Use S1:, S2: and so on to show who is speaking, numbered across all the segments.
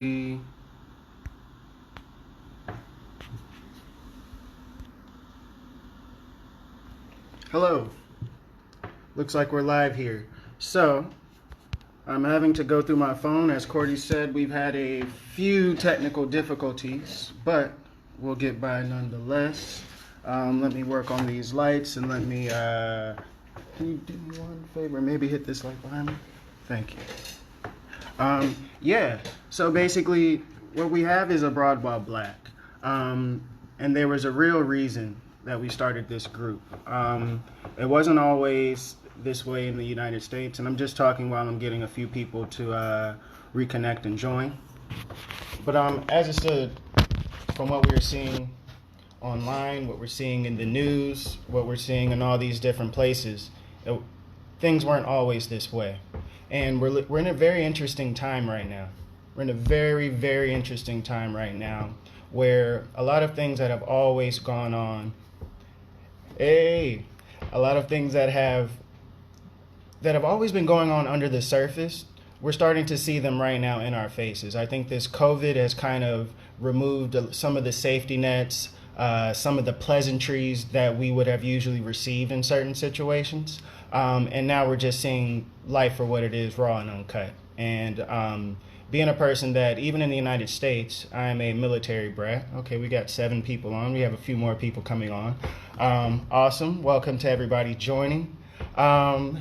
S1: Hello. Looks like we're live here. So, I'm having to go through my phone. As Cordy said, we've had a few technical difficulties, but we'll get by nonetheless. Let me work on these lights and let me, can you do me one favor? Maybe hit this light behind me? Thank you. So basically what we have is a Broad While Black. And there was a real reason that we started this group. It wasn't always this way in the United States, and I'm just talking while I'm getting a few people to reconnect and join. But as it stood, from what we were seeing online, what we're seeing in the news, what we're seeing in all these different places, things weren't always this way. And we're in a very interesting time right now. We're in a very, very interesting time right now where a lot of things that have always gone on, a lot of things that have always been going on under the surface, we're starting to see them right now in our faces. I think this COVID has kind of removed some of the safety nets, some of the pleasantries that we would have usually received in certain situations. And now we're just seeing life for what it is, raw and uncut. And being a person that, even in the United States, I'm a military brat. Okay, we got 7 people on. We have a few more people coming on. Awesome. Welcome to everybody joining. But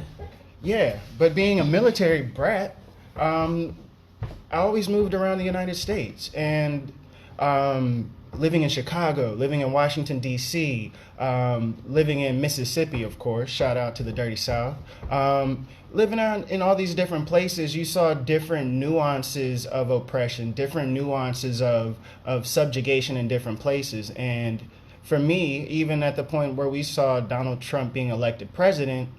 S1: being a military brat, I always moved around the United States. And living in Chicago, living in Washington, D.C., living in Mississippi, of course, shout out to the Dirty South. Living out in all these different places, you saw different nuances of oppression, different nuances of subjugation in different places. And for me, even at the point where we saw Donald Trump being elected president,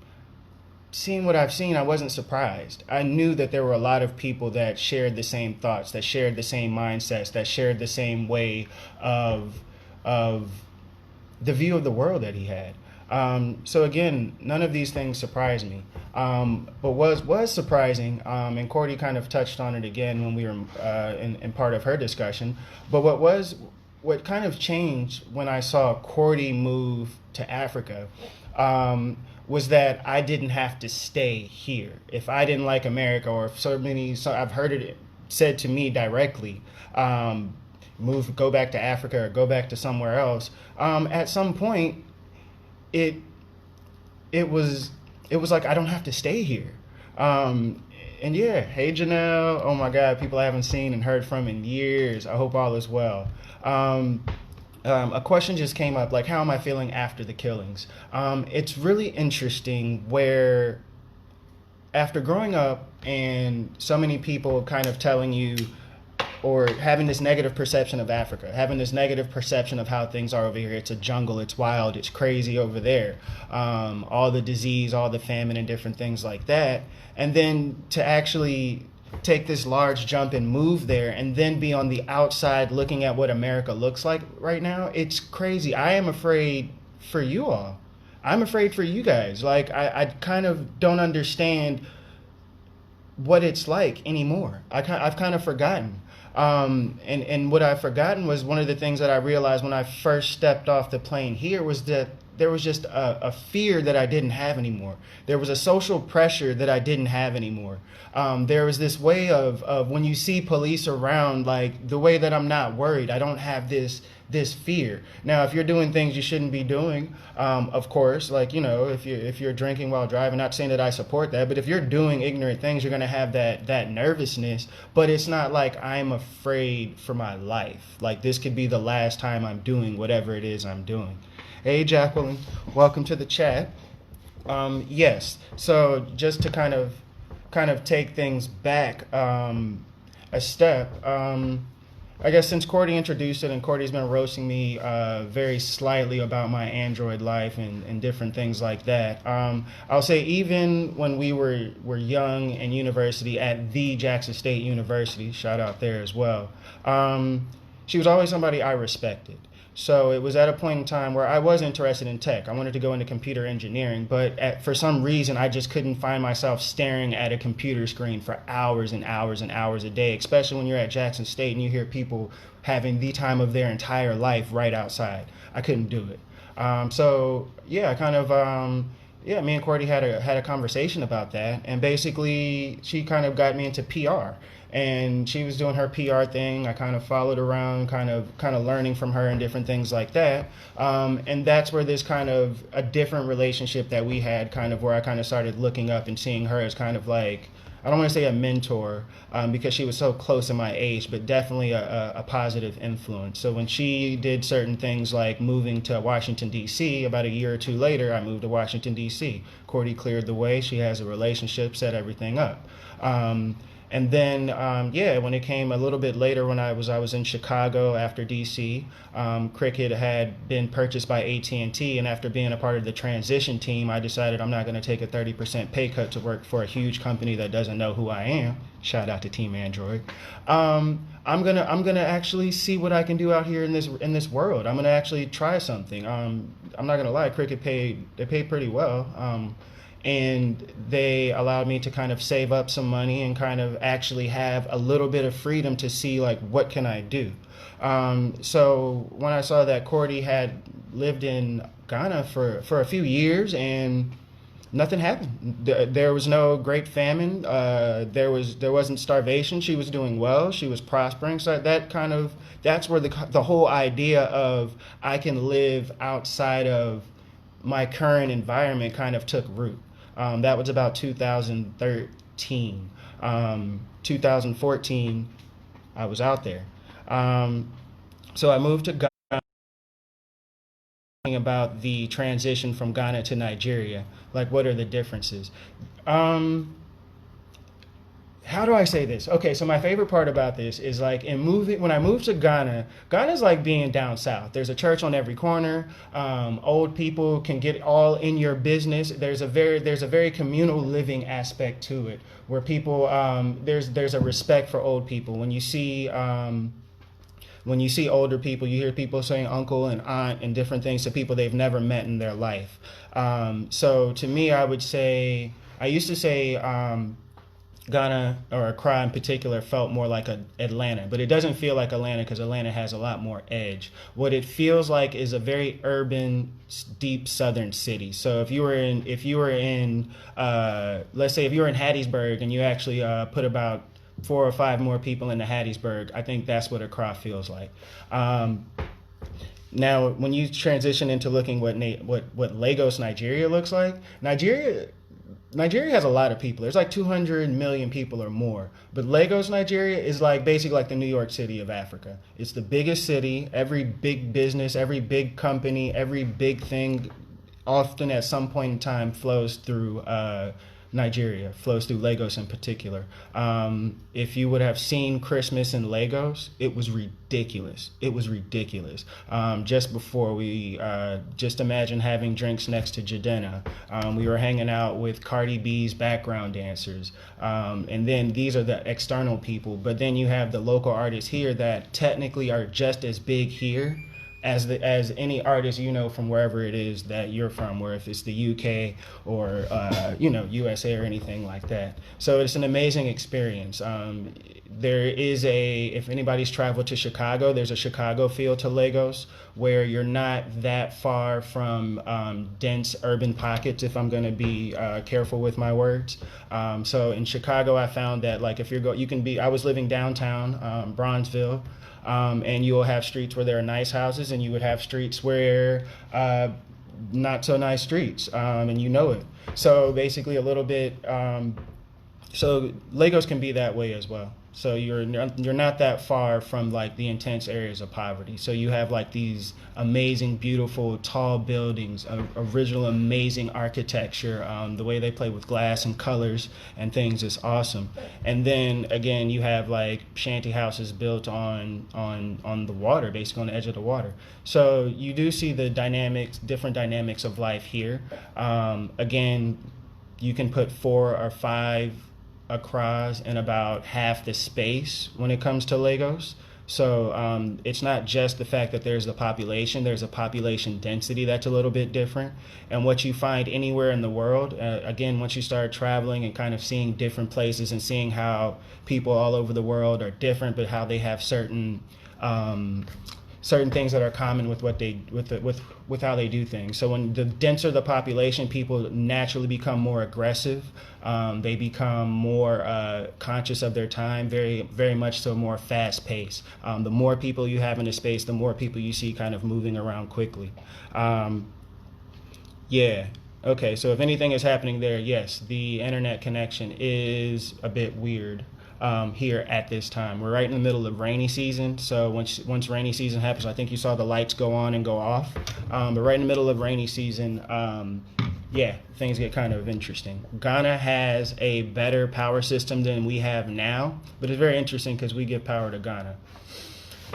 S1: seeing what I've seen, I wasn't surprised. I knew that there were a lot of people that shared the same thoughts, that shared the same mindsets, that shared the same way of the view of the world that he had. So again, none of these things surprised me. But was surprising, and Cordy kind of touched on it again when we were in part of her discussion, but what kind of changed when I saw Cordy move to Africa was that I didn't have to stay here. If I didn't like America, or if I've heard it said to me directly, go back to Africa or go back to somewhere else. At some point, it was like I don't have to stay here. And yeah, hey Janelle, oh my God, people I haven't seen and heard from in years. I hope all is well. A question just came up, like, how am I feeling after the killings? It's really interesting where after growing up and so many people kind of telling you, or having this negative perception of Africa, having this negative perception of how things are over here. It's a jungle, it's wild, it's crazy over there. All the disease, all the famine and different things like that. And then to actually take this large jump and move there and then be on the outside looking at what America looks like right now, it's crazy. I am afraid for you all. I'm afraid for you guys. Like, I kind of don't understand what it's like anymore. I've kind of forgotten. And what I've forgotten was one of the things that I realized when I first stepped off the plane here was that there was just a fear that I didn't have anymore. There was a social pressure that I didn't have anymore. There was this way of when you see police around, like the way that I'm not worried. I don't have this fear. Now, if you're doing things you shouldn't be doing, of course, like, you know, if you're drinking while driving, not saying that I support that, but if you're doing ignorant things, you're going to have that nervousness. But it's not like I'm afraid for my life. Like, this could be the last time I'm doing whatever it is I'm doing. Hey, Jacqueline, welcome to the chat. Yes, so just to kind of take things back a step, I guess since Cordy introduced it, and Cordy's been roasting me very slightly about my Android life and different things like that, I'll say even when we were young in university at the Jackson State University, shout out there as well, she was always somebody I respected. So it was at a point in time where I was interested in tech. I wanted to go into computer engineering, but for some reason, I just couldn't find myself staring at a computer screen for hours and hours and hours a day, especially when you're at Jackson State and you hear people having the time of their entire life right outside. I couldn't do it. So yeah, yeah, me and Cordy had a conversation about that, and basically she kind of got me into PR, and she was doing her PR thing. I kind of followed around, kind of learning from her and different things like that, and that's where this kind of a different relationship that we had, kind of where I kind of started looking up and seeing her as kind of like, I don't want to say a mentor, because she was so close in my age, but definitely a positive influence. So when she did certain things like moving to Washington, D.C., about a year or two later, I moved to Washington, D.C. Cordy cleared the way. She has a relationship, set everything up. And then, yeah, when it came a little bit later, when I was in Chicago after DC, Cricket had been purchased by AT&T, and after being a part of the transition team, I decided I'm not going to take a 30% pay cut to work for a huge company that doesn't know who I am. Shout out to Team Android. I'm gonna actually see what I can do out here in this world. I'm gonna actually try something. I'm not gonna lie, Cricket paid pretty well. And they allowed me to kind of save up some money and kind of actually have a little bit of freedom to see like what can I do. So when I saw that Cordy had lived in Ghana for a few years and nothing happened, there was no great famine. There wasn't starvation. She was doing well. She was prospering. So that's where the whole idea of I can live outside of my current environment kind of took root. That was about 2013. 2014, I was out there. So I moved to Ghana, about the transition from Ghana to Nigeria. Like, what are the differences? How do I say this? Okay, so my favorite part about this is like when I moved to Ghana, Ghana's like being down south. There's a church on every corner. Old people can get all in your business. There's a very communal living aspect to it, where people there's a respect for old people. When you see older people, you hear people saying uncle and aunt and different things to people they've never met in their life. So to me, I used to say Ghana, or Accra in particular, felt more like Atlanta, but it doesn't feel like Atlanta because Atlanta has a lot more edge. What it feels like is a very urban, deep southern city. So if you were in let's say if you were in Hattiesburg and you actually put about 4 or 5 more people into Hattiesburg, I think that's what Accra feels like. Now, when you transition into looking what Lagos, Nigeria looks like, Nigeria has a lot of people. There's like 200 million people or more. But Lagos, Nigeria is like basically like the New York City of Africa. It's the biggest city. Every big business, every big company, every big thing often at some point in time flows through Nigeria, flows through Lagos in particular. If you would have seen Christmas in Lagos, it was ridiculous. It was ridiculous. Just before just imagine having drinks next to Jadena. We were hanging out with Cardi B's background dancers. And then these are the external people. But then you have the local artists here that technically are just as big here as any artist from wherever it is that you're from, where if it's the UK or USA or anything like that. So it's an amazing experience. If anybody's traveled to Chicago, there's a Chicago feel to Lagos, where you're not that far from dense urban pockets, if I'm going to be careful with my words. So in Chicago, I found that like if I was living downtown Bronzeville. And you will have streets where there are nice houses, and you would have streets where not so nice streets, and you know it. So basically a little bit, so Lagos can be that way as well. So you're not that far from like the intense areas of poverty. So you have like these amazing, beautiful, tall buildings, original, amazing architecture. The way they play with glass and colors and things is awesome. And then again, you have like shanty houses built on the water, basically on the edge of the water. So you do see the different dynamics of life here. Again, you can put 4 or 5 Accras in about half the space when it comes to Lagos. So it's not just the fact that there's a population density that's a little bit different. And what you find anywhere in the world, again, once you start traveling and kind of seeing different places and seeing how people all over the world are different, but how they have certain things that are common with what they with how they do things. So when the denser the population, people naturally become more aggressive. They become more conscious of their time, very very much so more fast paced. The more people you have in a space, the more people you see kind of moving around quickly. Yeah. Okay. So if anything is happening there, yes, the internet connection is a bit weird. Here at this time, we're right in the middle of rainy season. So once rainy season happens, I think you saw the lights go on and go off. But right in the middle of rainy season, yeah, things get kind of interesting. Ghana has a better power system than we have now, but it's very interesting because we give power to Ghana.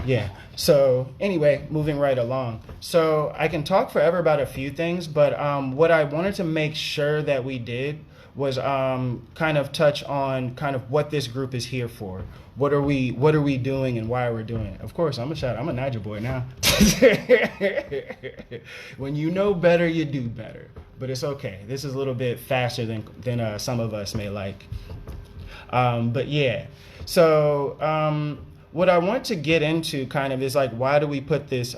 S1: Yeah. So anyway, moving right along. So I can talk forever about a few things, but what I wanted to make sure that we did was kind of touch on kind of what this group is here for. What are we doing and why we're doing it? Of course, I'm a Niger boy now. When you know better, you do better. But it's okay. This is a little bit faster than some of us may like. But yeah. So what I want to get into kind of is like, why do we put this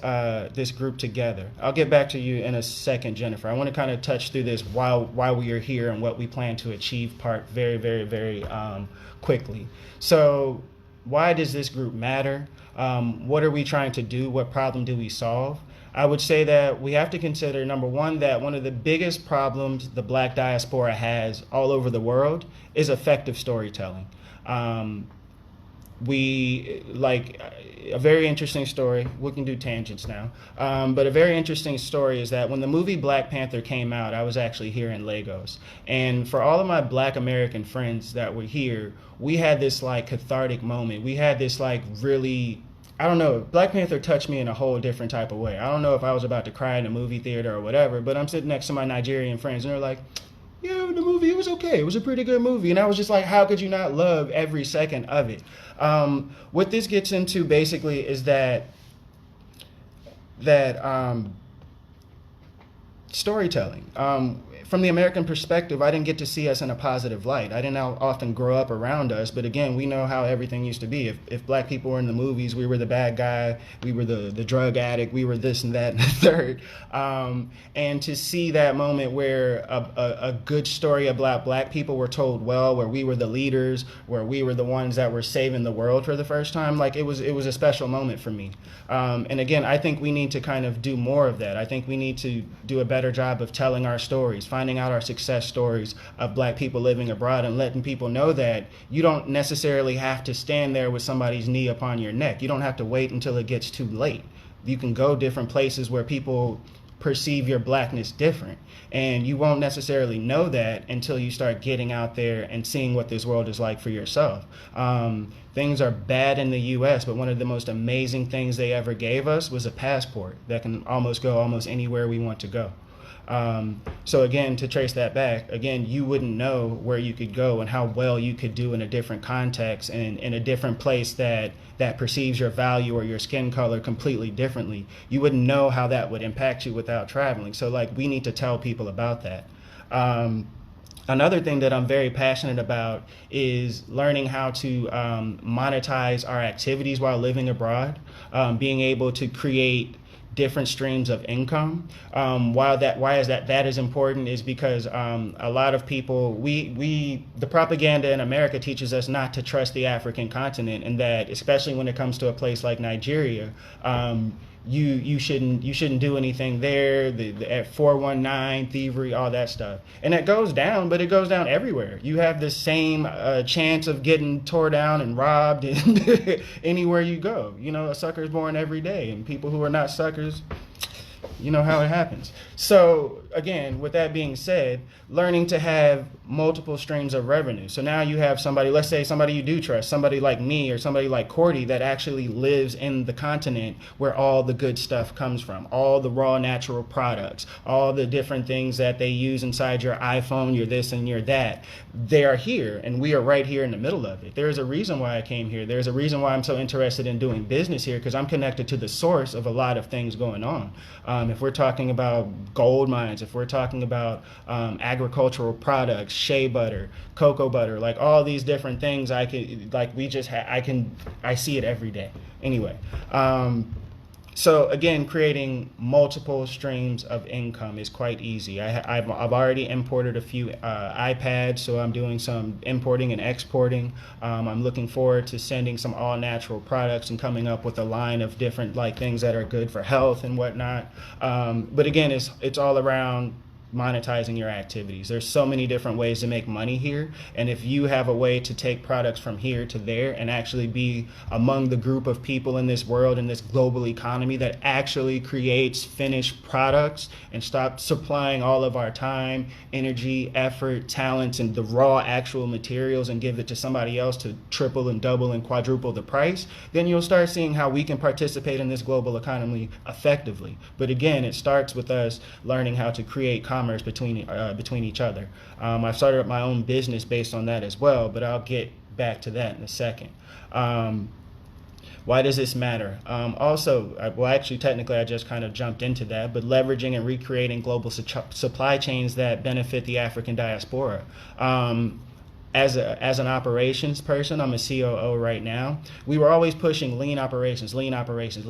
S1: group together? I'll get back to you in a second, Jennifer. I want to kind of touch through this why we are here and what we plan to achieve part very, very, very quickly. So why does this group matter? What are we trying to do? What problem do we solve? I would say that we have to consider, number one, that one of the biggest problems the Black diaspora has all over the world is effective storytelling. We like a very interesting story. We can do tangents now, but a very interesting story is that when the movie Black Panther came out, I was actually here in Lagos, and for all of my Black American friends that were here, we had this like cathartic moment. We had this like really, I don't know, Black Panther touched me in a whole different type of way. I don't know if I was about to cry in a movie theater or whatever, but I'm sitting next to my Nigerian friends and they're like, yeah, the movie, it was okay. It was a pretty good movie. And I was just like, how could you not love every second of it? What this gets into basically is that storytelling. From the American perspective, I didn't get to see us in a positive light. I didn't often grow up around us, but again, we know how everything used to be. If Black people were in the movies, we were the bad guy, we were the drug addict, we were this and that and the third. And to see that moment where a good story about Black people were told well, where we were the leaders, where we were the ones that were saving the world for the first time, like it was a special moment for me. And again, I think we need to kind of do more of that. I think we need to do a better job of telling our stories, finding out our success stories of Black people living abroad and letting people know that you don't necessarily have to stand there with somebody's knee upon your neck. You don't have to wait until it gets too late. You can go different places where people perceive your Blackness different. And you won't necessarily know that until you start getting out there and seeing what this world is like for yourself. Things are bad in the US, but one of the most amazing things they ever gave us was a passport that can go almost anywhere we want to go. So again, to trace that back, again, you wouldn't know where you could go and how well you could do in a different context and in a different place that perceives your value or your skin color completely differently. You wouldn't know how that would impact you without traveling. So like, we need to tell people about that. Another thing that I'm very passionate about is learning how to monetize our activities while living abroad, being able to create different streams of income. Why is that is important is because a lot of people, the propaganda in America teaches us not to trust the African continent, and that especially when it comes to a place like Nigeria, you shouldn't do anything there. The 419 thievery, all that stuff, and it goes down, but it goes down everywhere. You have the same chance of getting tore down and robbed and anywhere you go. You know, a sucker's born every day, and people who are not suckers, you know how it happens. So again, with that being said, learning to have multiple streams of revenue. So now you have somebody, let's say somebody you do trust, somebody like me or somebody like Cordy that actually lives in the continent where all the good stuff comes from, all the raw natural products, all the different things that they use inside your iPhone, your this and your that. They are here, and we are right here in the middle of it. There's a reason why I came here. There's a reason why I'm so interested in doing business here, because I'm connected to the source of a lot of things going on. If we're talking about gold mines, if we're talking about agricultural products, shea butter, cocoa butter, like all these different things, I see it every day. Anyway, so again, creating multiple streams of income is quite easy. I've already imported a few iPads, so I'm doing some importing and exporting. I'm looking forward to sending some all natural products and coming up with a line of different like things that are good for health and whatnot. But again, it's all around monetizing your activities. There's so many different ways to make money here, and if you have a way to take products from here to there and actually be among the group of people in this world, in this global economy that actually creates finished products and stop supplying all of our time, energy, effort, talents, and the raw actual materials and give it to somebody else to triple and double and quadruple the price, then you'll start seeing how we can participate in this global economy effectively. But again, it starts with us learning how to create commerce between each other. I've started up my own business based on that as well, but I'll get back to that in a second. Why does this matter? Technically, I just kind of jumped into that, but leveraging and recreating global supply chains that benefit the African diaspora. As an operations person, I'm a COO right now. We were always pushing lean operations. Lean operations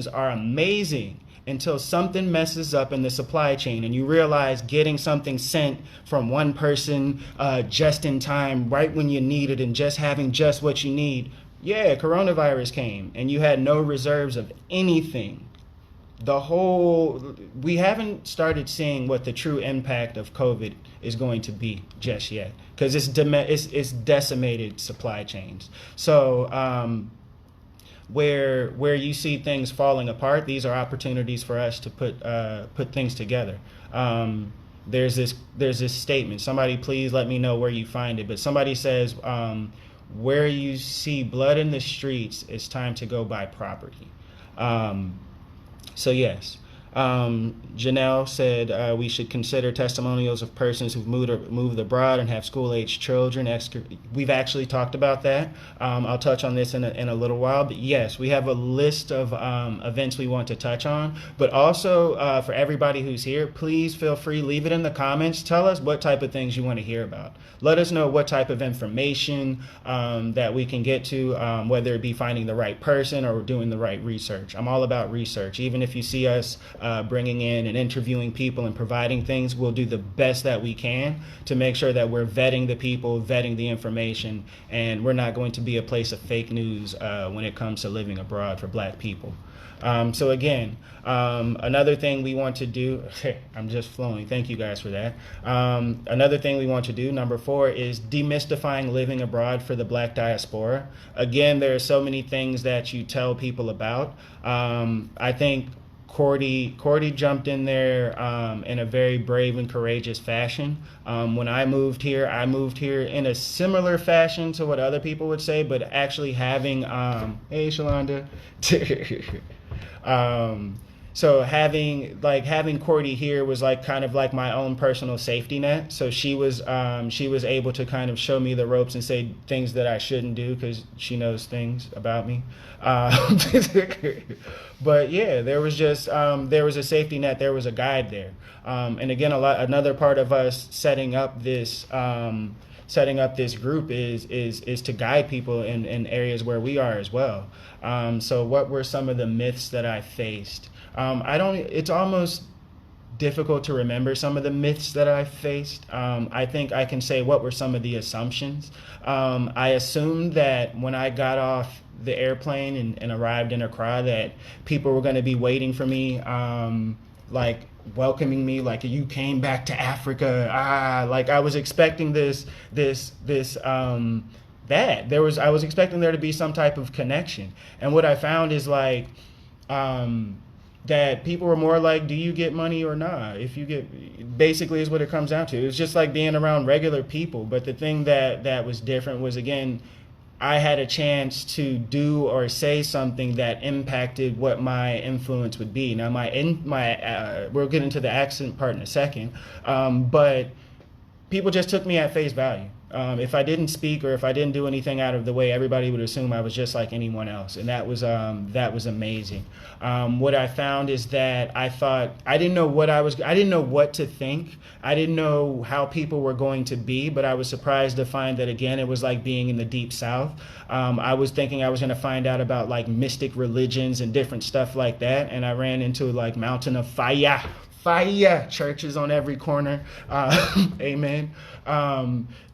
S1: are amazing until something messes up in the supply chain and you realize getting something sent from one person just in time, right when you need it, and just having just what you need. Yeah, coronavirus came and you had no reserves of anything. We haven't started seeing what the true impact of COVID is going to be just yet, because it's decimated supply chains. So where you see things falling apart, these are opportunities for us to put things together. There's this statement. Somebody please let me know where you find it. But somebody says, where you see blood in the streets, it's time to go buy property. So yes. Janelle said we should consider testimonials of persons who've moved abroad and have school-age children. We've actually talked about that. I'll touch on this in a little while. But yes, we have a list of events we want to touch on. But also for everybody who's here, please feel free, leave it in the comments. Tell us what type of things you want to hear about. Let us know what type of information that we can get to, whether it be finding the right person or doing the right research. I'm all about research. Even if you see us bringing in and interviewing people and providing things, we'll do the best that we can to make sure that we're vetting the people, vetting the information, and we're not going to be a place of fake news when it comes to living abroad for Black people. So again, another thing we want to do, I'm just flowing, thank you guys for that. Another thing we want to do, number 4, is demystifying living abroad for the Black diaspora. Again, there are so many things that you tell people about. I think Cordy jumped in there in a very brave and courageous fashion. When I moved here in a similar fashion to what other people would say, but actually having, hey Shalonda, so having Cordy here was like kind of like my own personal safety net. So she was able to kind of show me the ropes and say things that I shouldn't do because she knows things about me. But yeah, there was a safety net, there was a guide there. And again, another part of us setting up this group is to guide people in areas where we are as well. So what were some of the myths that I faced? It's almost difficult to remember some of the myths that I faced. I think I can say what were some of the assumptions. I assumed that when I got off the airplane and arrived in Accra that people were going to be waiting for me, like welcoming me, like you came back to Africa. Like I was expecting I was expecting there to be some type of connection. And what I found is like, that people were more like, do you get money or not? If you get, basically is what it comes down to. It's just like being around regular people. But the thing that was different was, again, I had a chance to do or say something that impacted what my influence would be. Now, we'll get into the accent part in a second, but people just took me at face value. If I didn't speak or if I didn't do anything out of the way, everybody would assume I was just like anyone else, and that was amazing. What I found is that I didn't know what to think. I didn't know how people were going to be, but I was surprised to find that, again, it was like being in the Deep South. I was thinking I was going to find out about like mystic religions and different stuff like that, and I ran into like Mountain of Fire churches on every corner. Amen.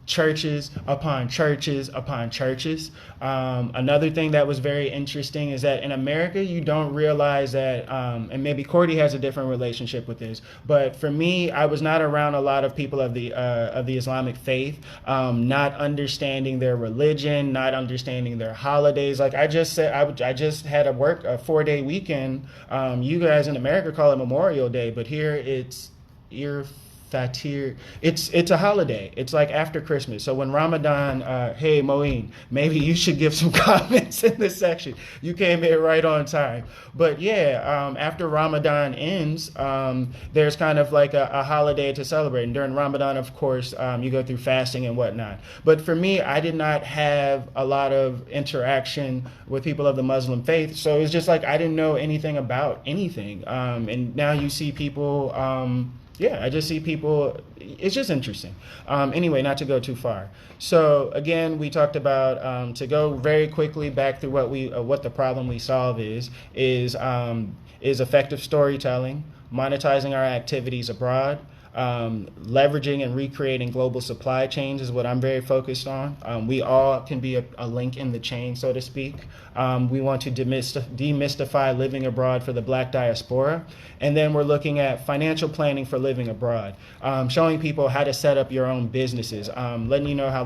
S1: Churches upon churches upon churches. Another thing that was very interesting is that in America, you don't realize that, and maybe Cordy has a different relationship with this, but for me, I was not around a lot of people of the Islamic faith, not understanding their religion, not understanding their holidays. Like I just said, I just had a 4-day weekend. You guys in America call it Memorial Day, but here it's Fatir. It's a holiday. It's like after Christmas. So when Ramadan, hey Moeen, maybe you should give some comments in this section. You came in right on time. But yeah, after Ramadan ends, there's kind of like a holiday to celebrate. And during Ramadan, of course, you go through fasting and whatnot. But for me, I did not have a lot of interaction with people of the Muslim faith. So it's just like I didn't know anything about anything. And now you see people. I just see people. It's just interesting. Anyway, not to go too far. So again, we talked about, to go very quickly back through what the problem we solve is effective storytelling, monetizing our activities abroad, leveraging and recreating global supply chains is what I'm very focused on. We all can be a link in the chain, so to speak. We want to demystify living abroad for the Black diaspora. And then we're looking at financial planning for living abroad, showing people how to set up your own businesses, letting you know how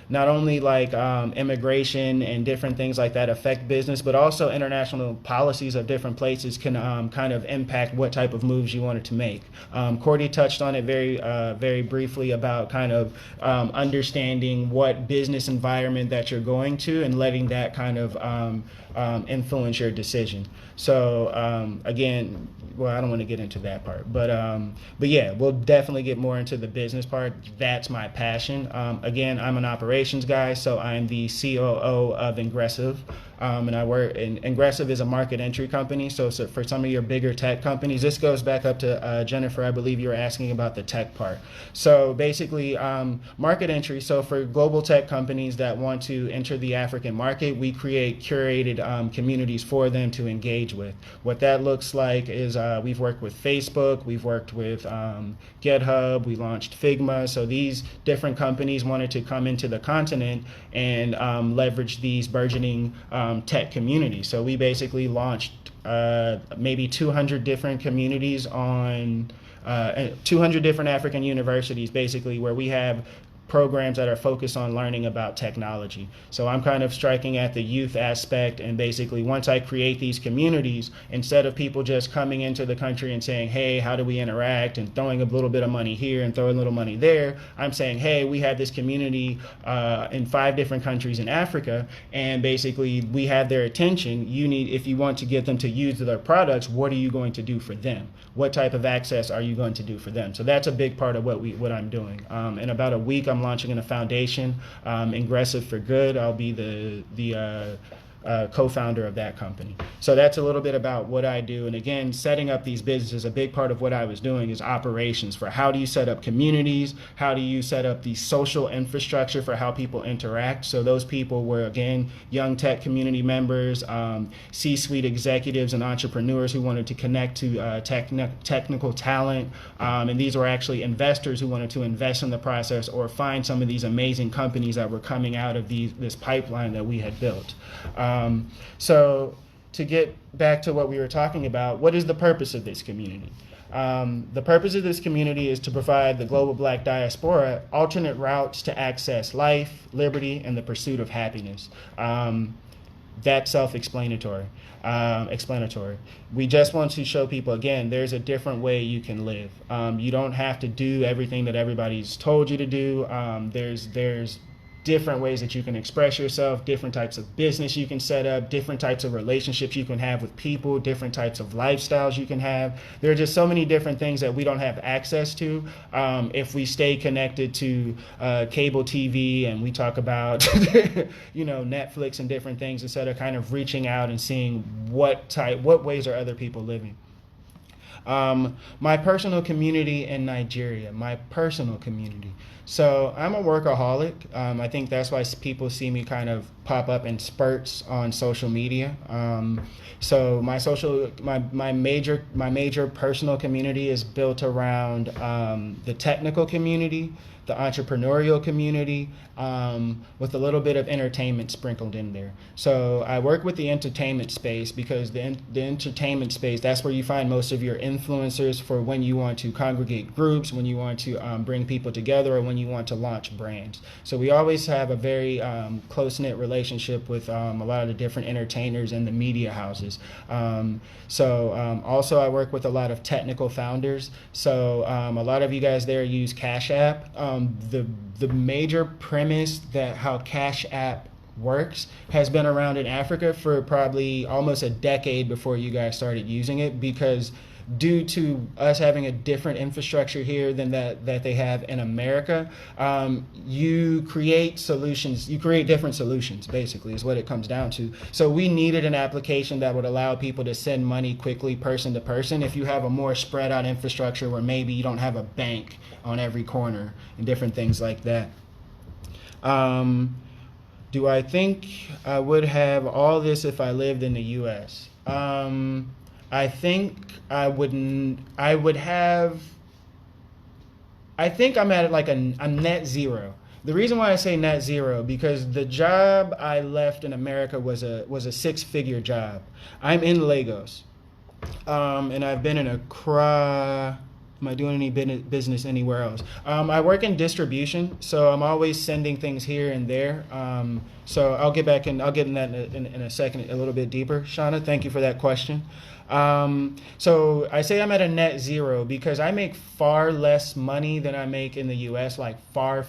S1: not only immigration and different things like that affect business, but also international policies of different places can kind of impact what type of moves you wanted to make. Cordy touched on it very briefly about kind of understanding what business environment that you're going to and letting that kind of influence your decision. So again, well, I don't want to get into that part, but yeah, we'll definitely get more into the business part. That's my passion. Again, I'm an operations guy, so I'm the COO of Ingressive. And I work in Ingressive is a market entry company. So for some of your bigger tech companies, this goes back up to Jennifer. I believe you were asking about the tech part. So basically, market entry. So for global tech companies that want to enter the African market, we create curated communities for them to engage with. What that looks like is we've worked with Facebook, we've worked with GitHub, we launched Figma. So these different companies wanted to come into the continent and leverage these burgeoning tech communities. So we basically launched maybe 200 different communities on 200 different African universities, basically, where we have programs that are focused on learning about technology. So I'm kind of striking at the youth aspect, and basically once I create these communities, instead of people just coming into the country and saying, hey, how do we interact, and throwing a little bit of money here and throwing a little money there, I'm saying, hey, we have this community in 5 different countries in Africa, and basically we have their attention. If you want to get them to use their products, what are you going to do for them? What type of access are you going to do for them? So that's a big part of what I'm doing. In about a week, I'm launching in a foundation, Ingressive for Good. I'll be the co-founder of that company. So that's a little bit about what I do. And again, setting up these businesses, a big part of what I was doing is operations for how do you set up communities, how do you set up the social infrastructure for how people interact. So those people were, again, young tech community members, C-suite executives and entrepreneurs who wanted to connect to technical talent. And these were actually investors who wanted to invest in the process or find some of these amazing companies that were coming out of this pipeline that we had built. So to get back to what we were talking about, what is the purpose of this community? The purpose of this community is to provide the global Black diaspora alternate routes to access life, liberty, and the pursuit of happiness. That's self-explanatory. Explanatory. We just want to show people, again, there's a different way you can live. You don't have to do everything that everybody's told you to do. There's different ways that you can express yourself, different types of business you can set up, different types of relationships you can have with people, different types of lifestyles you can have. There are just so many different things that we don't have access to if we stay connected to cable TV and we talk about Netflix and different things, instead of kind of reaching out and seeing what ways are other people living. My personal community in Nigeria, my personal community. So I'm a workaholic. I think that's why people see me kind of pop up in spurts on social media. So my major personal community is built around the technical community, the entrepreneurial community, with a little bit of entertainment sprinkled in there. So I work with the entertainment space because the entertainment space, that's where you find most of your influencers for when you want to congregate groups, when you want to bring people together, or when you want to launch brands. So we always have a very close-knit relationship with a lot of the different entertainers and the media houses. Also I work with a lot of technical founders. So a lot of you guys there use Cash App. The major premise that how Cash App works has been around in Africa for probably almost a decade before you guys started using it, because due to us having a different infrastructure here than that they have in America, you create solutions, you create different solutions, basically, is what it comes down to. So we needed an application that would allow people to send money quickly person to person. If you have a more spread out infrastructure where maybe you don't have a bank on every corner and different things like that. Do I think I would have all this if I lived in the US? I think I wouldn't. I would have. I think I'm at I'm net zero. The reason why I say net zero, because the job I left in America was a 6-figure job. I'm in Lagos, and I've been in Accra. Am I doing any business anywhere else? I work in distribution, so I'm always sending things here and there. So I'll get back and I'll get in that in a second, a little bit deeper. Shauna, thank you for that question. So I say I'm at a net zero because I make far less money than I make in the US, like far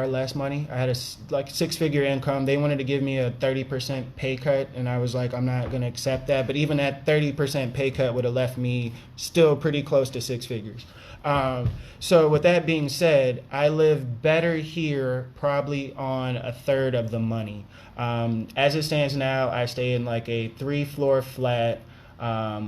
S1: less money. I had a 6-figure income. They wanted to give me a 30% pay cut, and I was like, I'm not going to accept that. But even that 30% pay cut would have left me still pretty close to 6 figures. So with that being said, I live better here probably on a third of the money. As it stands now, I stay in like a 3-floor flat,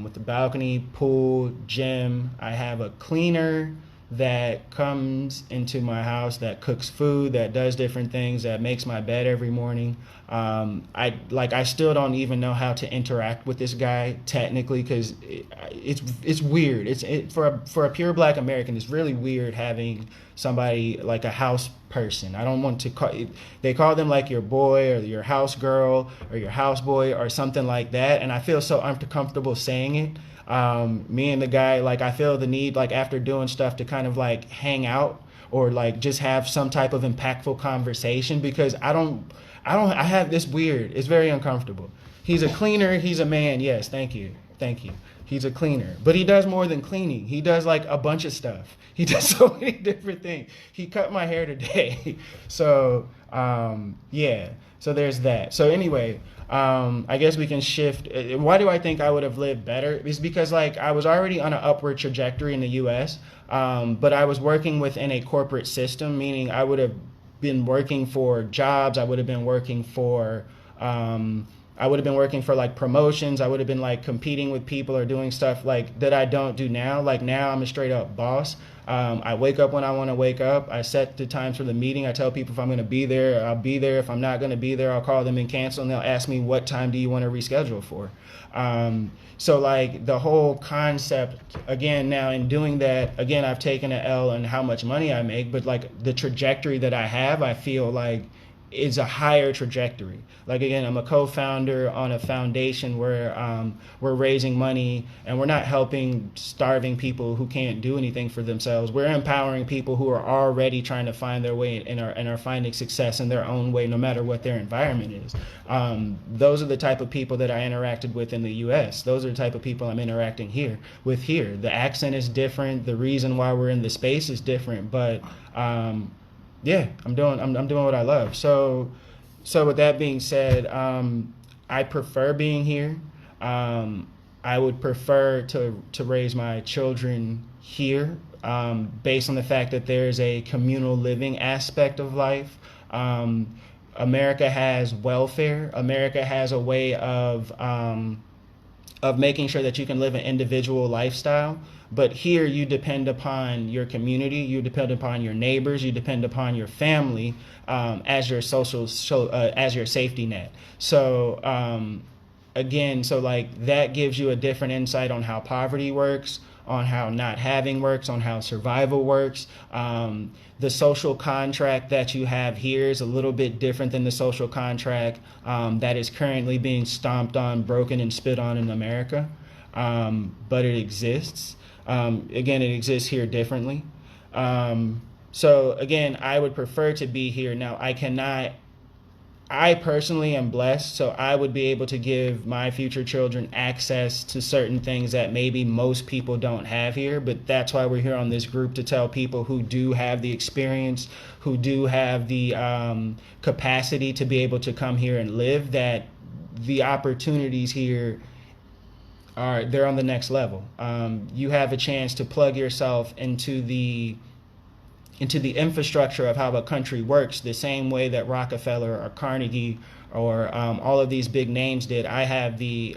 S1: with the balcony, pool, gym. I have a cleaner that comes into my house, that cooks food, that does different things, that makes my bed every morning. I still don't even know how to interact with this guy technically, because it's weird. For a pure Black American, it's really weird having somebody like a house person. I don't want to call. They call them like your boy or your house girl or your house boy or something like that, and I feel so uncomfortable saying it. Me and the guy, I feel the need, after doing stuff, to kind of hang out or just have some type of impactful conversation, because I have this weird, it's very uncomfortable. He's a cleaner, he's a man. Yes, thank you. He's a cleaner, but he does more than cleaning. He does a bunch of stuff. He does so many different things. He cut my hair today. So, yeah, so there's that. So anyway, I guess we can shift. Why do I think I would have lived better? It's because I was already on an upward trajectory in the US, but I was working within a corporate system, meaning I would have been working for jobs. I would have been working for promotions. I would have been competing with people or doing stuff that I don't do now. Now I'm a straight up boss. I wake up when I want to wake up. I set the times for the meeting. I tell people if I'm going to be there, I'll be there. If I'm not going to be there, I'll call them and cancel, and they'll ask me, what time do you want to reschedule for? So the whole concept, again, now in doing that, again, I've taken an L on how much money I make, but the trajectory that I have, I feel is a higher trajectory. Like, again, I'm a co-founder on a foundation where we're raising money, and we're not helping starving people who can't do anything for themselves. We're empowering people who are already trying to find their way and are finding success in their own way, no matter what their environment is. Those are the type of people that I interacted with in the U.S. Those are the type of people I'm interacting with here. The accent is different. The reason why we're in the space is different, but yeah, I'm doing what I love. So with that being said, I prefer being here. I would prefer to raise my children here, based on the fact that there's a communal living aspect of life. America has welfare. America has a way of making sure that you can live an individual lifestyle. But here you depend upon your community, you depend upon your neighbors, you depend upon your family as your as your safety net. So again, so like that gives you a different insight on how poverty works, on how not having works, on how survival works. The social contract that you have here is a little bit different than the social contract that is currently being stomped on, broken, and spit on in America. But it exists. Again, it exists here differently. So again, I would prefer to be here. Now, I personally am blessed, so I would be able to give my future children access to certain things that maybe most people don't have here. But that's why we're here on this group, to tell people who do have the experience, who do have the capacity to be able to come here and live, that the opportunities here they're on the next level. You have a chance to plug yourself into the infrastructure of how a country works, the same way that Rockefeller or Carnegie or all of these big names did. I have the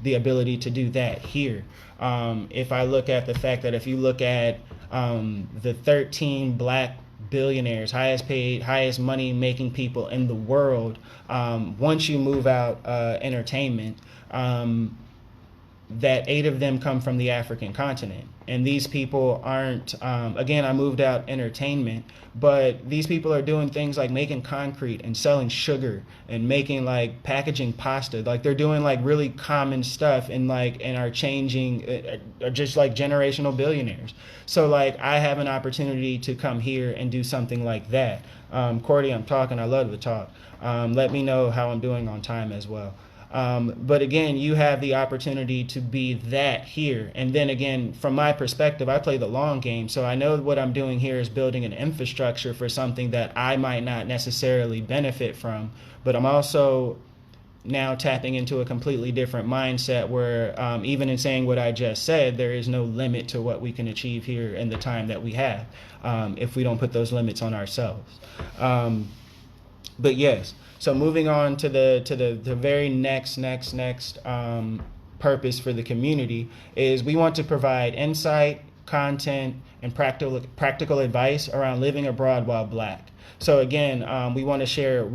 S1: ability to do that here. If I look at the fact that if you look at the 13 black billionaires, highest paid, highest money making people in the world, once you move out entertainment, that 8 of them come from the African continent. And these people aren't, again, I moved out entertainment, but these people are doing things like making concrete and selling sugar and making like packaging pasta. Like they're doing like really common stuff and are changing, are just like generational billionaires. So like I have an opportunity to come here and do something like that. Cordy, I'm talking, I love to talk. Let me know how I'm doing on time as well. But again, you have the opportunity to be that here. And then again, from my perspective, I play the long game. So I know what I'm doing here is building an infrastructure for something that I might not necessarily benefit from. But I'm also now tapping into a completely different mindset where even in saying what I just said, there is no limit to what we can achieve here in the time that we have if we don't put those limits on ourselves. But yes. So moving on to the very next purpose for the community is we want to provide insight, content, and practical advice around living abroad while Black. So again, we want to share,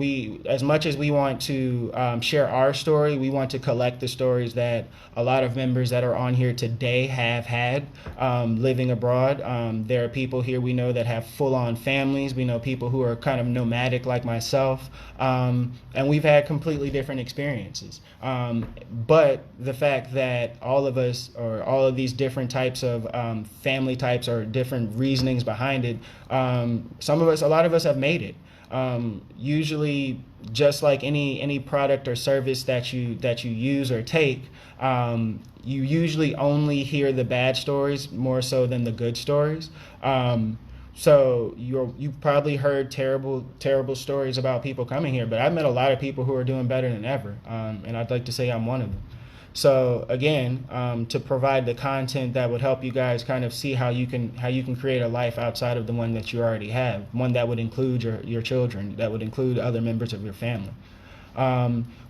S1: as much as we want to share our story, we want to collect the stories that a lot of members that are on here today have had living abroad. There are people here we know that have full-on families. We know people who are kind of nomadic like myself. And we've had completely different experiences. But the fact that all of us, or all of these different types of family types or different reasonings behind it, a lot of us have made it. Usually, just like any product or service that you use or take, you usually only hear the bad stories more so than the good stories. So you've probably heard terrible stories about people coming here, but I've met a lot of people who are doing better than ever, and I'd like to say I'm one of them. So again, to provide the content that would help you guys kind of see how you can create a life outside of the one that you already have, one that would include your children, that would include other members of your family.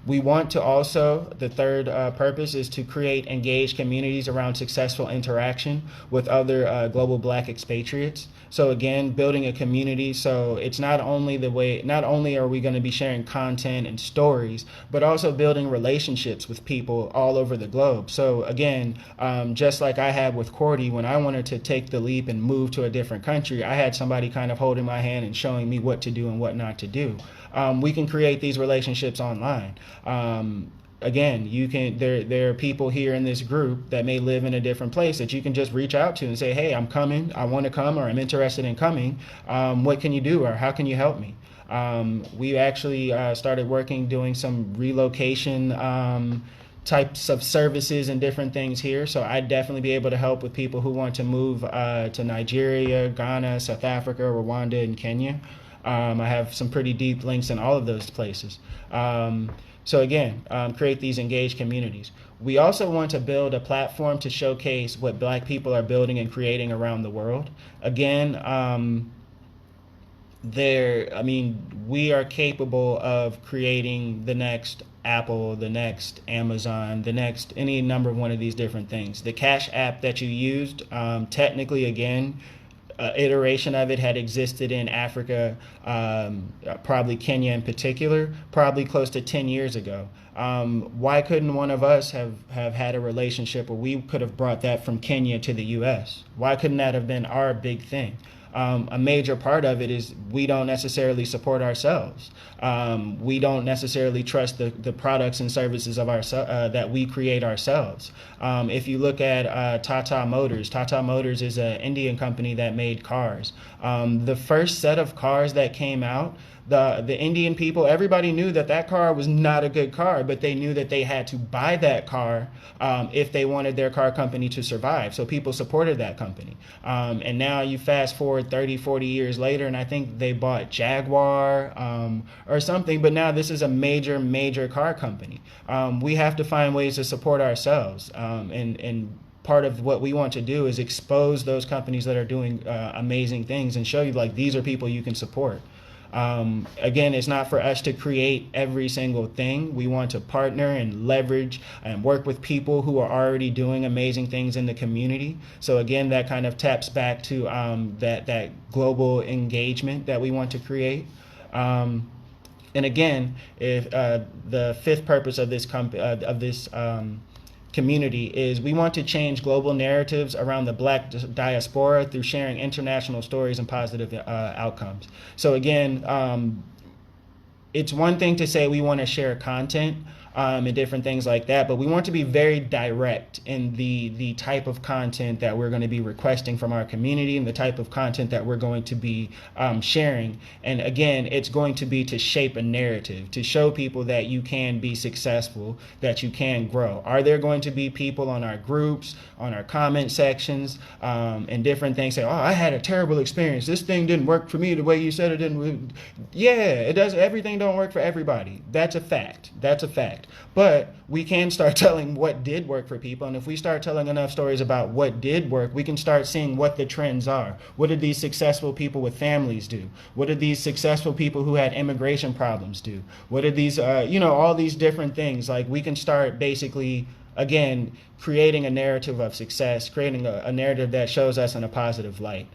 S1: We want to also, the third purpose is to create engaged communities around successful interaction with other global Black expatriates. So again, building a community. So it's not only are we going to be sharing content and stories, but also building relationships with people all over the globe. So again, just like I had with Cordy, when I wanted to take the leap and move to a different country, I had somebody kind of holding my hand and showing me what to do and what not to do. We can create these relationships online. Again, you can. There are people here in this group that may live in a different place that you can just reach out to and say, "Hey, I'm coming. I want to come, or I'm interested in coming. What can you do, or how can you help me?" We actually started doing some relocation types of services and different things here. So I'd definitely be able to help with people who want to move to Nigeria, Ghana, South Africa, Rwanda, and Kenya. I have some pretty deep links in all of those places. So again, create these engaged communities. We also want to build a platform to showcase what Black people are building and creating around the world. Again, we are capable of creating the next Apple, the next Amazon, the next any number of one of these different things. The Cash App that you used, technically, again, iteration of it had existed in Africa, probably Kenya in particular, probably close to 10 years ago. Why couldn't one of us have had a relationship where we could have brought that from Kenya to the US? Why couldn't that have been our big thing? A major part of it is we don't necessarily support ourselves. We don't necessarily trust the products and services of that we create ourselves. If you look at Tata Motors is an Indian company that made cars. The first set of cars that came out, the Indian people, everybody knew that car was not a good car, but they knew that they had to buy that car if they wanted their car company to survive. So people supported that company. And now you fast forward 30, 40 years later, and I think they bought Jaguar or something, but now this is a major car company. We have to find ways to support ourselves. And part of what we want to do is expose those companies that are doing amazing things and show you, like, these are people you can support. Again, it's not for us to create every single thing. We want to partner and leverage and work with people who are already doing amazing things in the community. So again, that kind of taps back to that global engagement that we want to create. And again, if the fifth purpose of this community is we want to change global narratives around the Black diaspora through sharing international stories and positive outcomes. So again, it's one thing to say we want to share content and different things like that, but we want to be very direct in the type of content that we're going to be requesting from our community and the type of content that we're going to be sharing. And again, it's going to be to shape a narrative, to show people that you can be successful, that you can grow. Are there going to be people on our groups, on our comment sections, and different things say, "Oh, I had a terrible experience. This thing didn't work for me the way you said it didn't." Yeah, it does. Everything don't work for everybody. That's a fact. But we can start telling what did work for people. And if we start telling enough stories about what did work, we can start seeing what the trends are. What did these successful people with families do? What did these successful people who had immigration problems do? What did these, all these different things. Like, we can start basically, again, creating a narrative of success, creating a narrative that shows us in a positive light.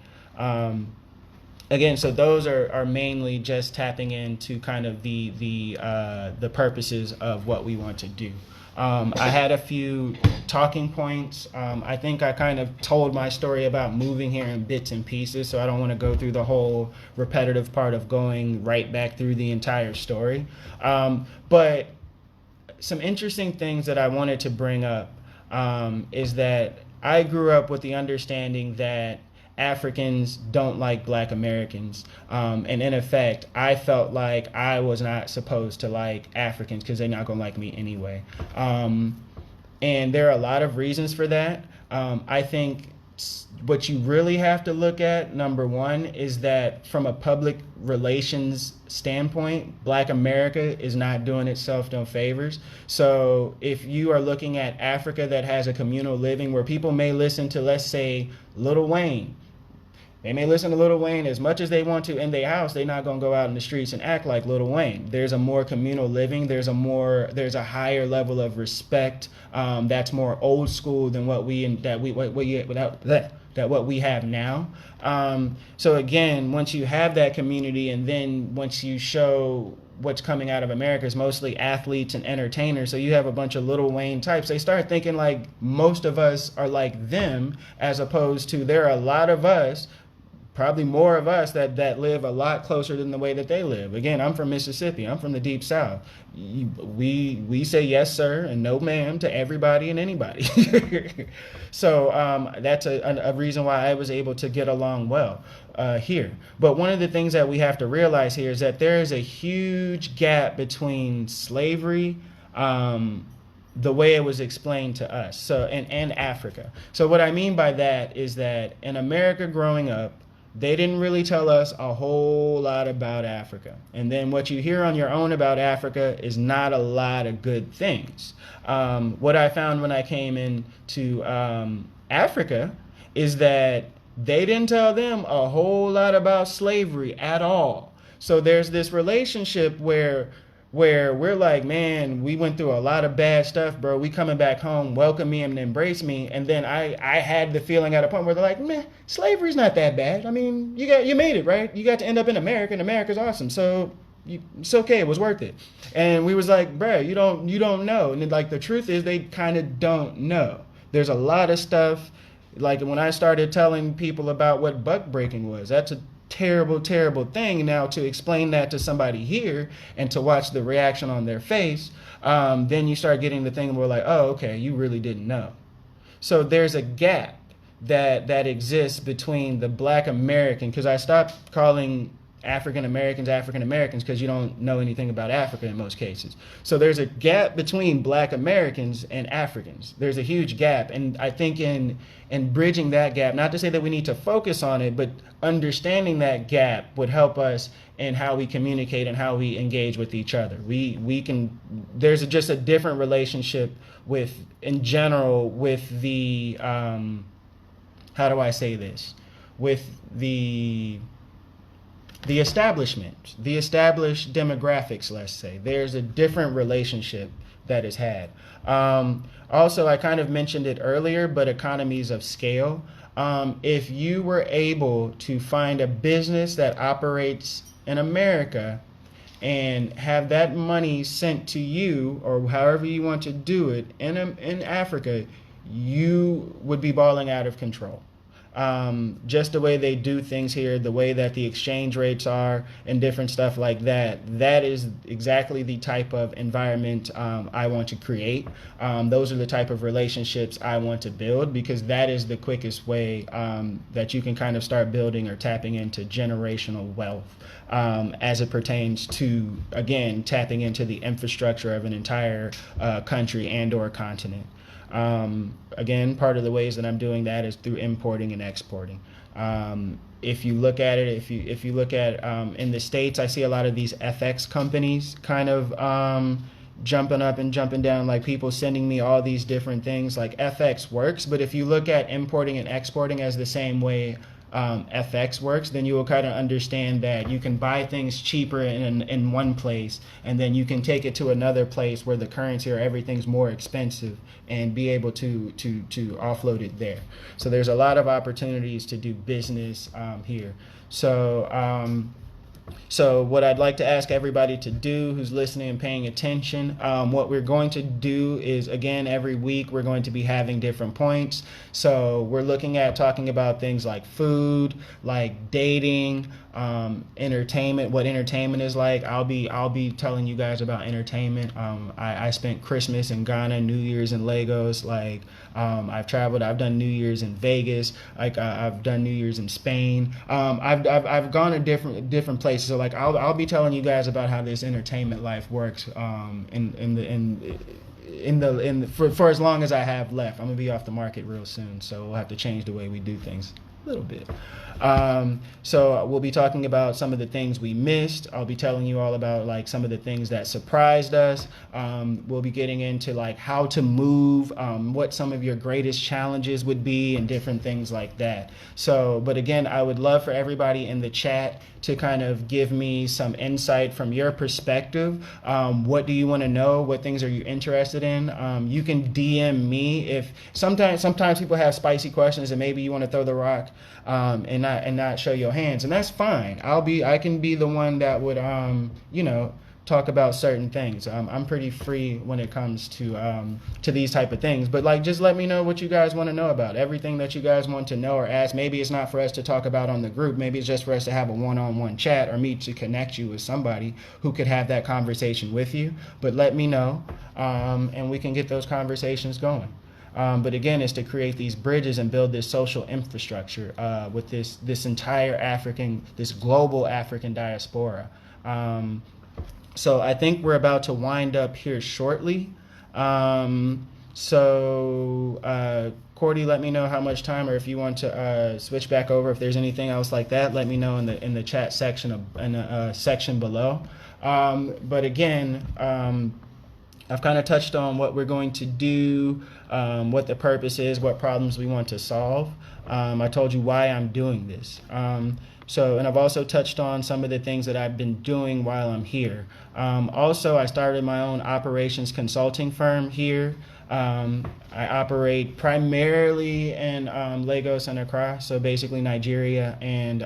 S1: Again, so those are mainly just tapping into kind of the purposes of what we want to do. I had a few talking points. I think I kind of told my story about moving here in bits and pieces, so I don't want to go through the whole repetitive part of going right back through the entire story. But some interesting things that I wanted to bring up is that I grew up with the understanding that Africans don't like Black Americans. And in effect, I felt like I was not supposed to like Africans because they're not going to like me anyway. And there are a lot of reasons for that. I think what you really have to look at, number one, is that from a public relations standpoint, Black America is not doing itself no favors. So if you are looking at Africa that has a communal living where people may listen to, let's say, Lil Wayne, They may listen to Lil Wayne as much as they want to in their house. They're not gonna go out in the streets and act like Lil Wayne. There's a more communal living. There's a higher level of respect. That's more old school than what we have now. So again, once you have that community, and then once you show what's coming out of America is mostly athletes and entertainers. So you have a bunch of Lil Wayne types. They start thinking like most of us are like them, as opposed to there are a lot of us, probably more of us that live a lot closer than the way that they live. Again, I'm from Mississippi. I'm from the Deep South. We say yes, sir, and no, ma'am, to everybody and anybody. So that's a reason why I was able to get along well here. But one of the things that we have to realize here is that there is a huge gap between slavery, the way it was explained to us, so and Africa. So what I mean by that is that in America growing up, they didn't really tell us a whole lot about Africa. And then what you hear on your own about Africa is not a lot of good things. What I found when I came into Africa is that they didn't tell them a whole lot about slavery at all. So there's this relationship where we're like, man, we went through a lot of bad stuff, bro. We coming back home, welcome me and embrace me. And then I had the feeling at a point where they're like, man, slavery's not that bad. I mean, you made it, right? You got to end up in America, and America's awesome. So it's okay. It was worth it. And we was like, bro, you don't know. And like the truth is, they kind of don't know. There's a lot of stuff. Like when I started telling people about what buck breaking was, that's a terrible thing. Now to explain that to somebody here and to watch the reaction on their face, then you start getting the thing where like, oh, okay, you really didn't know. So there's a gap that exists between the Black American, because I stopped calling African Americans because you don't know anything about Africa in most cases. So there's a gap between Black Americans and Africans. There's a huge gap, and I think in bridging that gap, not to say that we need to focus on it, but understanding that gap would help us in how we communicate and how we engage with each other. We can, there's just a different relationship with, in general, with the how do I say this, with the establishment, the established demographics, let's say. There's a different relationship that is had. Also, I kind of mentioned it earlier, but economies of scale. If you were able to find a business that operates in America and have that money sent to you, or however you want to do it, in Africa, you would be balling out of control. Just the way they do things here, the way that the exchange rates are and different stuff like that, that is exactly the type of environment I want to create. Those are the type of relationships I want to build, because that is the quickest way that you can kind of start building or tapping into generational wealth as it pertains to, again, tapping into the infrastructure of an entire country and or continent. Again, part of the ways that I'm doing that is through importing and exporting. If you look at it, if you look at in the States, I see a lot of these FX companies kind of jumping up and jumping down, like people sending me all these different things. Like FX works, but if you look at importing and exporting as the same way FX works, then you will kind of understand that you can buy things cheaper in one place, and then you can take it to another place where the currency or everything's more expensive and be able to offload it there. So there's a lot of opportunities to do business here. So what I'd like to ask everybody to do who's listening and paying attention, what we're going to do is, again, every week we're going to be having different points. So we're looking at talking about things like food, like dating, entertainment, what entertainment is like. I'll be telling you guys about entertainment. I spent Christmas in Ghana, New Year's in Lagos. Like I've traveled. I've done New Year's in Vegas. Like I've done New Year's in Spain. I've gone to different places. So like I'll be telling you guys about how this entertainment life works for as long as I have left. I'm gonna be off the market real soon, so we'll have to change the way we do things. A little bit. So we'll be talking about some of the things we missed. I'll be telling you all about like some of the things that surprised us. We'll be getting into like how to move, what some of your greatest challenges would be, and different things like that. So, but again, I would love for everybody in the chat to kind of give me some insight from your perspective. What do you want to know? What things are you interested in? You can DM me if sometimes people have spicy questions and maybe you want to throw the rock and not show your hands, and that's fine. I can be the one that would talk about certain things. I'm pretty free when it comes to these type of things. But like, just let me know what you guys want to know about. Everything that you guys want to know or ask. Maybe it's not for us to talk about on the group. Maybe it's just for us to have a one-on-one chat, or me to connect you with somebody who could have that conversation with you. But let me know, and we can get those conversations going. But again, it's to create these bridges and build this social infrastructure with this entire this global African diaspora. So I think we're about to wind up here shortly. Cordy, let me know how much time, or if you want to switch back over. If there's anything else like that, let me know in the chat section section below. But again, I've kind of touched on what we're going to do, what the purpose is, what problems we want to solve. I told you why I'm doing this. And I've also touched on some of the things that I've been doing while I'm here. Also, I started my own operations consulting firm here. I operate primarily in Lagos and Accra, so basically Nigeria and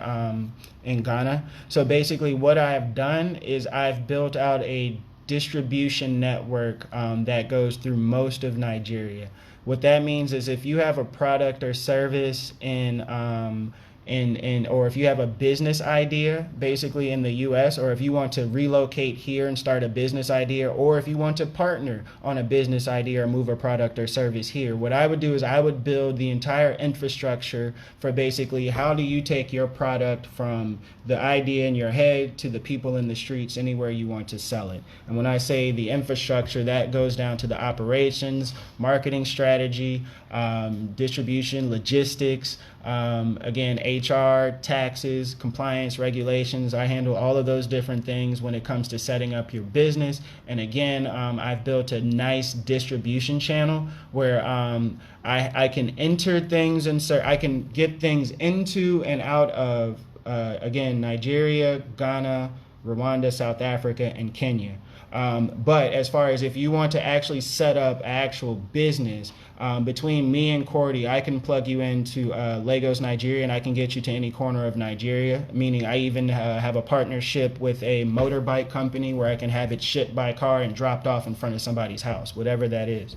S1: in Ghana. So basically what I have done is I've built out a distribution network that goes through most of Nigeria. What that means is if you have a product or service or if you have a business idea basically in the US, or if you want to relocate here and start a business idea, or if you want to partner on a business idea or move a product or service here, what I would do is I would build the entire infrastructure for basically how do you take your product from the idea in your head to the people in the streets anywhere you want to sell it. And when I say the infrastructure, that goes down to the operations, marketing strategy, distribution, logistics, again, HR, taxes, compliance, regulations. I handle all of those different things when it comes to setting up your business. And again, I've built a nice distribution channel where I can enter things and I can get things into and out of, again, Nigeria, Ghana, Rwanda, South Africa, and Kenya. But as far as if you want to actually set up actual business, between me and Cordy, I can plug you into Lagos, Nigeria, and I can get you to any corner of Nigeria, meaning I even have a partnership with a motorbike company where I can have it shipped by car and dropped off in front of somebody's house, whatever that is.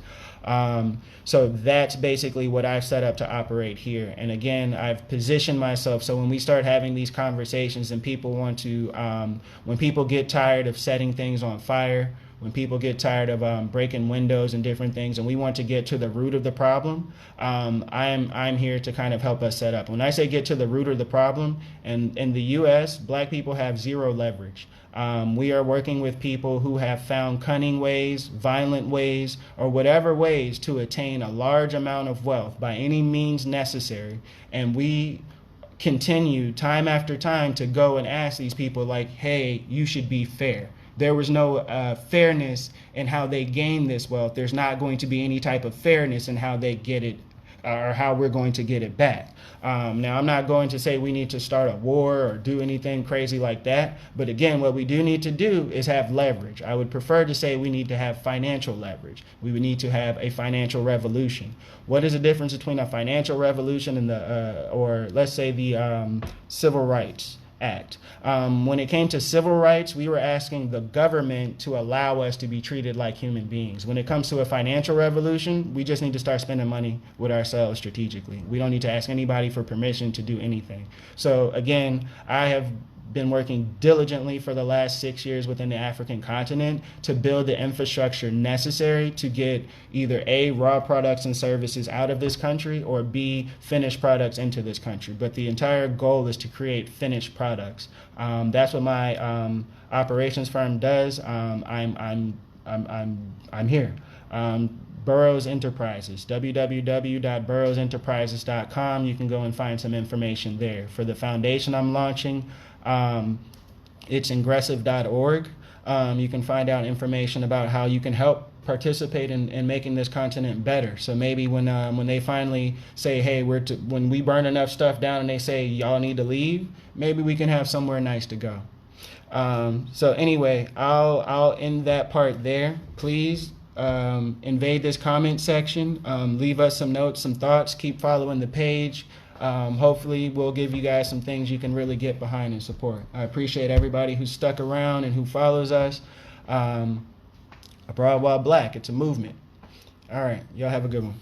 S1: So that's basically what I've set up to operate here. And again, I've positioned myself so when we start having these conversations and people want to, when people get tired of setting things on fire, when people get tired of breaking windows and different things, and we want to get to the root of the problem, I'm here to kind of help us set up. When I say get to the root of the problem, and in the U.S., Black people have zero leverage. We are working with people who have found cunning ways, violent ways, or whatever ways to attain a large amount of wealth by any means necessary, and we continue time after time to go and ask these people like, hey, you should be fair. There was no fairness in how they gain this wealth. There's not going to be any type of fairness in how they get it or how we're going to get it back. Now, I'm not going to say we need to start a war or do anything crazy like that. But again, what we do need to do is have leverage. I would prefer to say we need to have financial leverage. We would need to have a financial revolution. What is the difference between a financial revolution and or let's say the Civil Rights Act? When it came to civil rights, we were asking the government to allow us to be treated like human beings. When it comes to a financial revolution, we just need to start spending money with ourselves strategically. We don't need to ask anybody for permission to do anything. So again, I have been working diligently for the last 6 years within the African continent to build the infrastructure necessary to get either A, raw products and services out of this country, or B, finished products into this country. But the entire goal is to create finished products. That's what my operations firm does. I'm here. Burrowes Enterprises, www.burrowesenterprises.com. You can go and find some information there. For the foundation I'm launching, it's ingressive.org. You can find out information about how you can help participate in making this continent better. So maybe when they finally say, hey, when we burn enough stuff down and they say y'all need to leave, maybe we can have somewhere nice to go. So anyway, I'll end that part there. Please invade this comment section. Leave us some notes, some thoughts. Keep following the page. Hopefully we'll give you guys some things you can really get behind and support. I appreciate everybody who's stuck around and who follows us. Abroad While Black, it's a movement. All right, y'all have a good one.